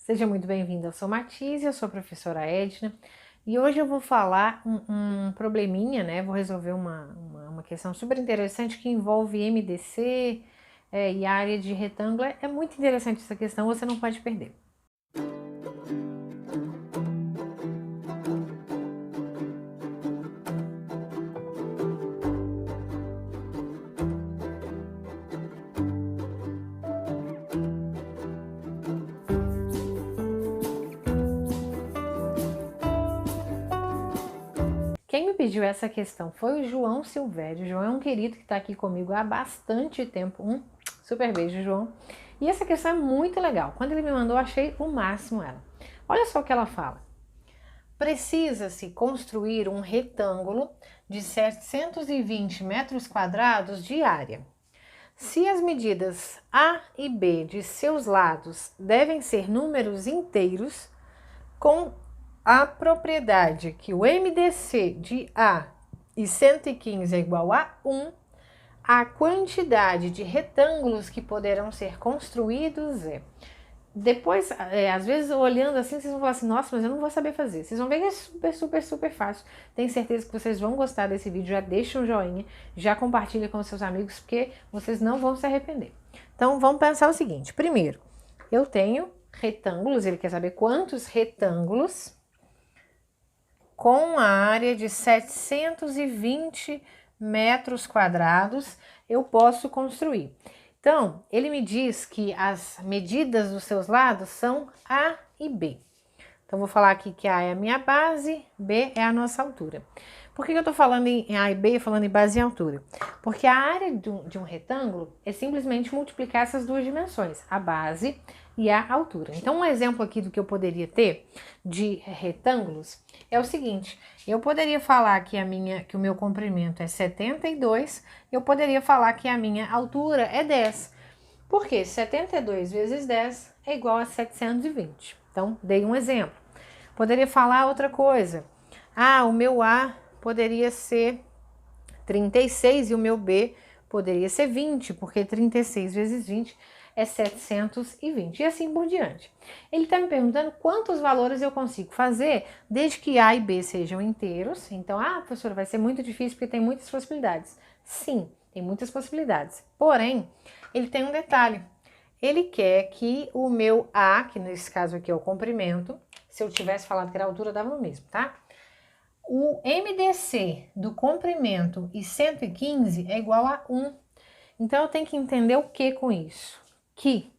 Seja muito bem-vinda, eu sou Matise, eu sou a professora Edna e hoje eu vou falar um probleminha, né? Vou resolver uma questão super interessante que envolve MDC e área de retângulo. É muito interessante essa questão, você não pode perder. Quem me pediu essa questão foi o João Silvério. O João é um querido que está aqui comigo há bastante tempo. Um super beijo, João. E essa questão é muito legal. Quando ele me mandou, eu achei o máximo ela. Olha só o que ela fala. Precisa-se construir um retângulo de 720 metros quadrados de área. Se as medidas A e B de seus lados devem ser números inteiros, com a propriedade que o MDC de A e 115 é igual a 1, a quantidade de retângulos que poderão ser construídos é... Depois, às vezes, olhando assim, vocês vão falar assim, nossa, mas eu não vou saber fazer. Vocês vão ver que é super fácil. Tenho certeza que vocês vão gostar desse vídeo. Já deixa um joinha, já compartilha com seus amigos, porque vocês não vão se arrepender. Então, vamos pensar o seguinte. Primeiro, eu tenho retângulos, ele quer saber quantos retângulos com a área de 720 metros quadrados eu posso construir. Então, ele me diz que as medidas dos seus lados são A e B. Então, vou falar aqui que A é a minha base, B é a nossa altura. Por que eu estou falando em A e B, falando em base e altura? Porque a área de um retângulo é simplesmente multiplicar essas duas dimensões, a base e a altura. Então, um exemplo aqui do que eu poderia ter de retângulos é o seguinte: eu poderia falar que o meu comprimento é 72, eu poderia falar que a minha altura é 10. Porque 72 vezes 10 é igual a 720. Então, dei um exemplo. Poderia falar outra coisa. O meu A poderia ser 36 e o meu B poderia ser 20, porque 36 vezes 20 é 720, e assim por diante. Ele está me perguntando quantos valores eu consigo fazer, desde que A e B sejam inteiros. Então, professora, vai ser muito difícil porque tem muitas possibilidades. Sim, tem muitas possibilidades. Porém, ele tem um detalhe. Ele quer que o meu A, que nesse caso aqui é o comprimento, se eu tivesse falado que era a altura, dava no mesmo, tá? O MDC do comprimento e 115 é igual a 1. Então, eu tenho que entender o que com isso? Que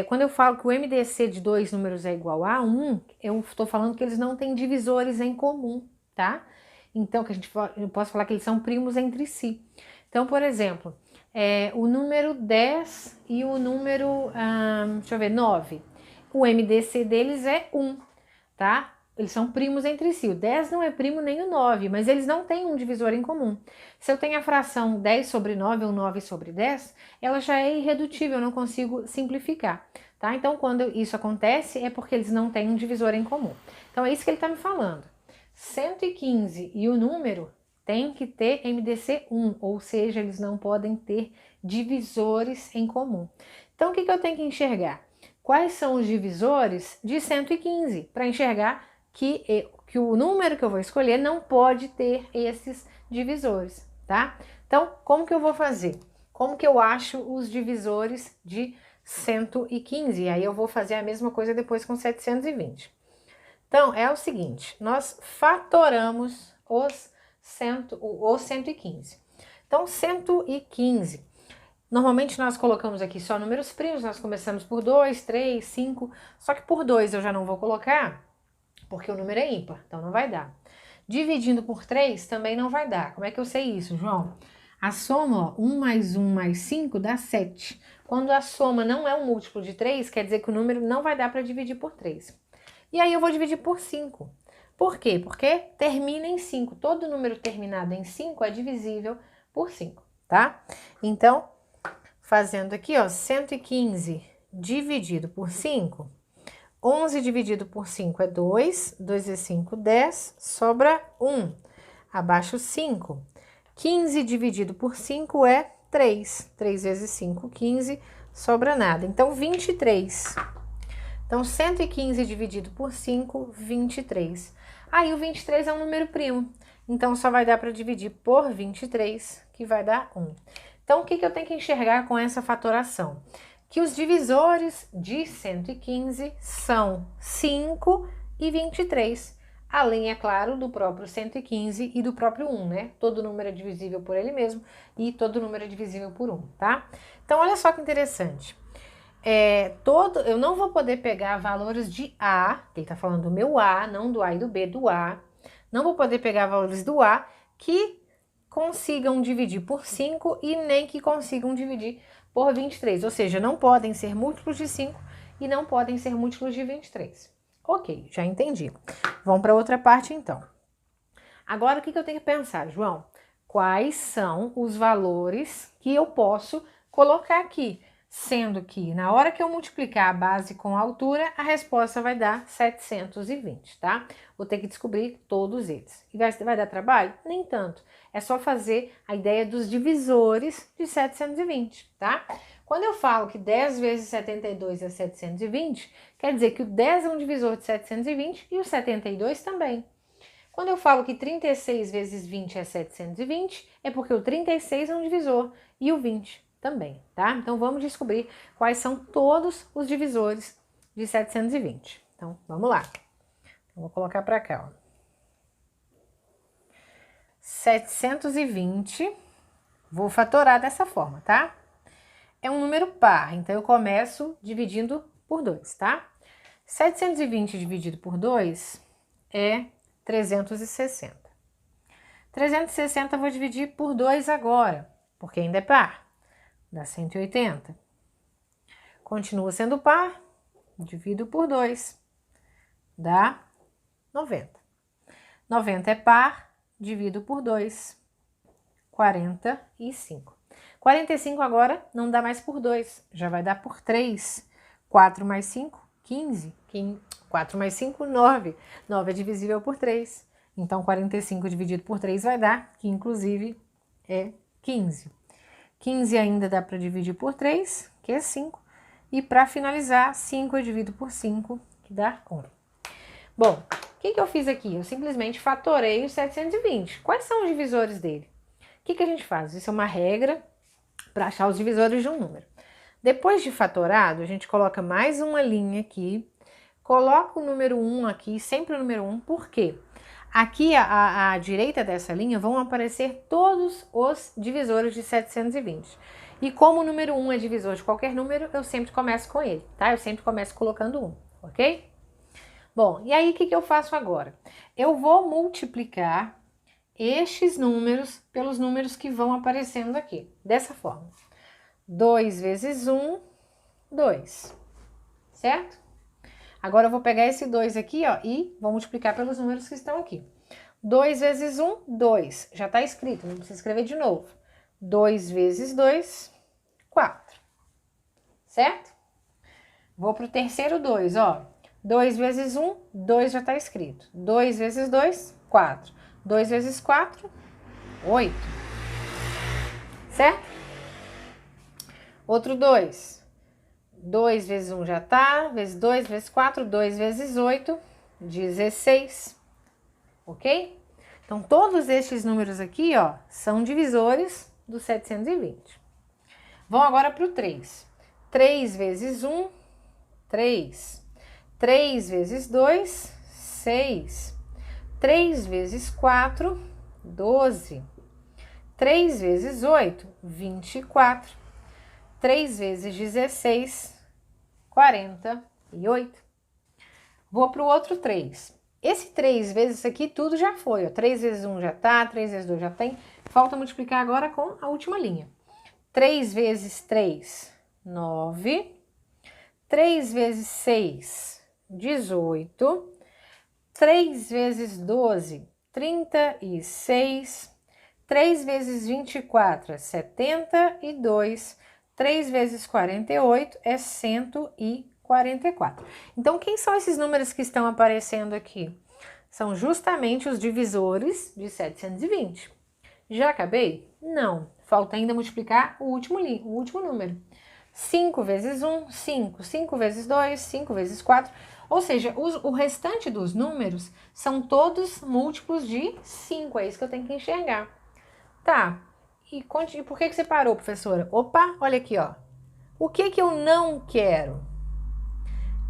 quando eu falo que o MDC de dois números é igual a 1, eu estou falando que eles não têm divisores em comum, tá? Então, eu posso falar que eles são primos entre si. Então, por exemplo, o número 10 e o número, 9. O MDC deles é 1, tá? Eles são primos entre si. O 10 não é primo nem o 9, mas eles não têm um divisor em comum. Se eu tenho a fração 10 sobre 9 ou 9 sobre 10, ela já é irredutível, eu não consigo simplificar, tá? Então, quando isso acontece, é porque eles não têm um divisor em comum. Então, é isso que ele está me falando. 115 e o número tem que ter MDC 1, ou seja, eles não podem ter divisores em comum. Então, o que eu tenho que enxergar? Quais são os divisores de 115 para enxergar que o número que eu vou escolher não pode ter esses divisores, tá? Então, como que eu vou fazer? Como que eu acho os divisores de 115? E aí eu vou fazer a mesma coisa depois com 720. Então, é o seguinte, nós fatoramos os 115. Então, 115... Normalmente nós colocamos aqui só números primos, nós começamos por 2, 3, 5, só que por 2 eu já não vou colocar, porque o número é ímpar, então não vai dar. Dividindo por 3 também não vai dar. Como é que eu sei isso, João? A soma, 1 mais 1 mais 5 dá 7. Quando a soma não é um múltiplo de 3, quer dizer que o número não vai dar para dividir por 3. E aí eu vou dividir por 5. Por quê? Porque termina em 5. Todo número terminado em 5 é divisível por 5, tá? Então, fazendo aqui, 115 dividido por 5, 11 dividido por 5 é 2, 2 vezes 5, 10, sobra 1, abaixo 5. 15 dividido por 5 é 3, 3 vezes 5, 15, sobra nada. Então, 23. Então, 115 dividido por 5, 23. Aí, o 23 é um número primo. Então, só vai dar para dividir por 23, que vai dar 1. Então, o que eu tenho que enxergar com essa fatoração? Que os divisores de 115 são 5 e 23. Além, é claro, do próprio 115 e do próprio 1, né? Todo número é divisível por ele mesmo e todo número é divisível por 1, tá? Então, olha só que interessante. Eu não vou poder pegar valores de A, que ele tá falando do meu A, não do A e do B, do A. Não vou poder pegar valores do A que consigam dividir por 5 e nem que consigam dividir por 23. Ou seja, não podem ser múltiplos de 5 e não podem ser múltiplos de 23. Ok, já entendi. Vamos para outra parte, então. Agora, o que eu tenho que pensar, João? Quais são os valores que eu posso colocar aqui? Sendo que, na hora que eu multiplicar a base com a altura, a resposta vai dar 720, tá? Vou ter que descobrir todos eles. E vai dar trabalho? Nem tanto. É só fazer a ideia dos divisores de 720, tá? Quando eu falo que 10 vezes 72 é 720, quer dizer que o 10 é um divisor de 720 e o 72 também. Quando eu falo que 36 vezes 20 é 720, é porque o 36 é um divisor e o 20 também, tá? Então, vamos descobrir quais são todos os divisores de 720. Então, vamos lá. Vou colocar para cá, ó. 720, vou fatorar dessa forma, tá? É um número par, então eu começo dividindo por 2, tá? 720 dividido por 2 é 360. 360 eu vou dividir por 2 agora, porque ainda é par. Dá 180. Continua sendo par, divido por 2, dá 90. 90 é par, divido por 2, 45. 45 agora não dá mais por 2, já vai dar por 3. 4 mais 5, 15. 4 mais 5, 9. 9 é divisível por 3. Então, 45 dividido por 3 vai dar, que inclusive é 15. 15 ainda dá para dividir por 3, que é 5. E para finalizar, 5 eu divido por 5, que dá 1. Bom, o que eu fiz aqui? Eu simplesmente fatorei os 720. Quais são os divisores dele? O que a gente faz? Isso é uma regra para achar os divisores de um número. Depois de fatorado, a gente coloca mais uma linha aqui, coloca o número 1 aqui, sempre o número 1, por quê? Aqui, à direita dessa linha, vão aparecer todos os divisores de 720. E como o número 1 é divisor de qualquer número, eu sempre começo com ele, tá? Eu sempre começo colocando 1, ok? Bom, e aí o que eu faço agora? Eu vou multiplicar estes números pelos números que vão aparecendo aqui, dessa forma. 2 vezes 1, 2, certo? Agora eu vou pegar esse 2 aqui, ó, e vou multiplicar pelos números que estão aqui. 2 vezes 1, 2. Já tá escrito, não precisa escrever de novo. 2 vezes 2, 4. Certo? Vou pro terceiro 2, ó. 2 vezes 1, 2 já tá escrito. 2 vezes 2, 4. 2 vezes 4, 8. Certo? Outro 2. 2 vezes 1 já tá, vezes 2, vezes 4, 2 vezes 8, 16. Ok? Então, todos estes números aqui, ó, são divisores do 720. Vamos agora para o 3. 3 vezes 1, 3. 3 vezes 2, 6. 3 vezes 4, 12. 3 vezes 8, 24. 3 vezes 16, 48. Vou para o outro 3. Esse 3 vezes isso aqui, tudo já foi. Ó. 3 vezes 1 já tá, 3 vezes 2 já tem. Falta multiplicar agora com a última linha. 3 vezes 3, 9. 3 vezes 6, 18. 3 vezes 12, 36. 3 vezes 24 é 72. 3 vezes 48 é 144. Então, quem são esses números que estão aparecendo aqui? São justamente os divisores de 720. Já acabei? Não. Falta ainda multiplicar o último número. 5 vezes 1, 5. 5 vezes 2, 5 vezes 4. Ou seja, o restante dos números são todos múltiplos de 5. É isso que eu tenho que enxergar. Tá. E por que você parou, professora? Opa, olha aqui, ó. O que eu não quero?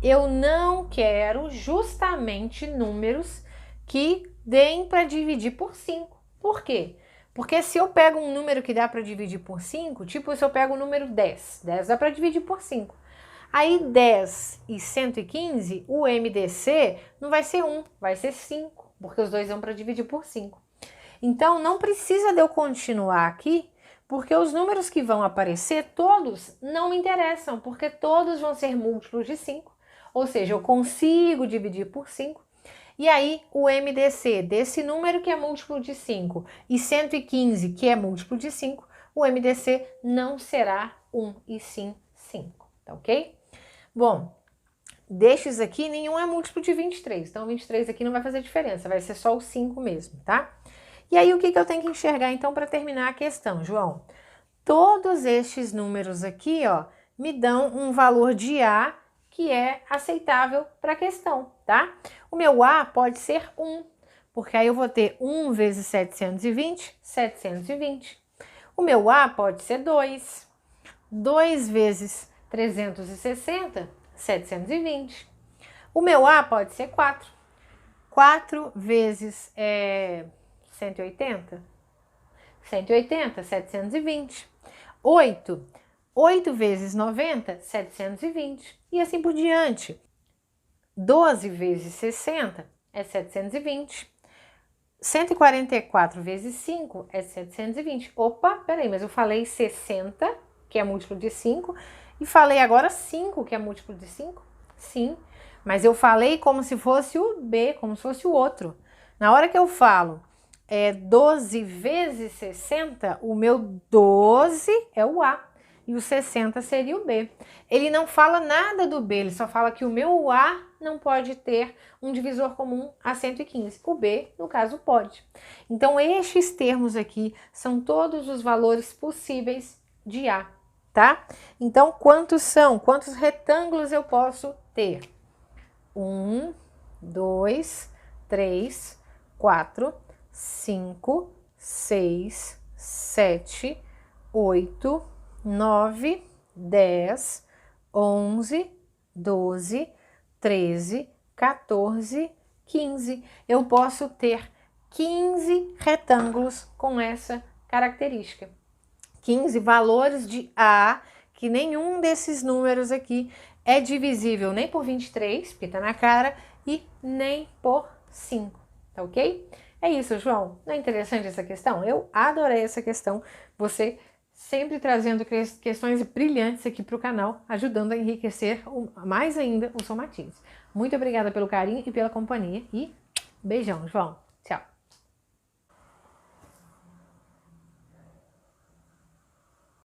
Eu não quero justamente números que deem para dividir por 5. Por quê? Porque se eu pego um número que dá para dividir por 5, tipo se eu pego o número 10, 10 dá para dividir por 5. Aí 10 e 115, o MDC não vai ser 1, vai ser 5, porque os dois vão para dividir por 5. Então não precisa de eu continuar aqui, porque os números que vão aparecer, todos não me interessam, porque todos vão ser múltiplos de 5. Ou seja, eu consigo dividir por 5. E aí, o MDC desse número que é múltiplo de 5 e 115 que é múltiplo de 5, o MDC não será 1 e sim 5, tá ok? Bom, destes aqui, nenhum é múltiplo de 23, então 23 aqui não vai fazer diferença, vai ser só o 5 mesmo, tá? E aí, o que eu tenho que enxergar, então, para terminar a questão, João? Todos estes números aqui, ó, me dão um valor de A que é aceitável para a questão, tá? O meu A pode ser 1, porque aí eu vou ter 1 vezes 720, 720. O meu A pode ser 2, 2 vezes 360, 720. O meu A pode ser 4, 4 vezes 180, 180, 720. 8, 8 vezes 90, 720. E assim por diante. 12 vezes 60 é 720. 144 vezes 5 é 720. Opa, peraí, mas eu falei 60, que é múltiplo de 5, e falei agora 5, que é múltiplo de 5? Sim, mas eu falei como se fosse o B, como se fosse o outro. Na hora que eu falo 12 vezes 60, o meu 12 é o A. E o 60 seria o B. Ele não fala nada do B, ele só fala que o meu A não pode ter um divisor comum a 115. O B, no caso, pode. Então, estes termos aqui são todos os valores possíveis de A, tá? Então, quantos são? Quantos retângulos eu posso ter? 1, 2, 3, 4, 5, 6, 7, 8, 9, 10, 11, 12, 13, 14, 15. Eu posso ter 15 retângulos com essa característica. 15 valores de A, que nenhum desses números aqui é divisível nem por 23, porque tá na cara, e nem por 5, tá ok? É isso, João. Não é interessante essa questão? Eu adorei essa questão. Você sempre trazendo questões brilhantes aqui para o canal, ajudando a enriquecer mais ainda o Somatize. Muito obrigada pelo carinho e pela companhia e beijão, João. Tchau.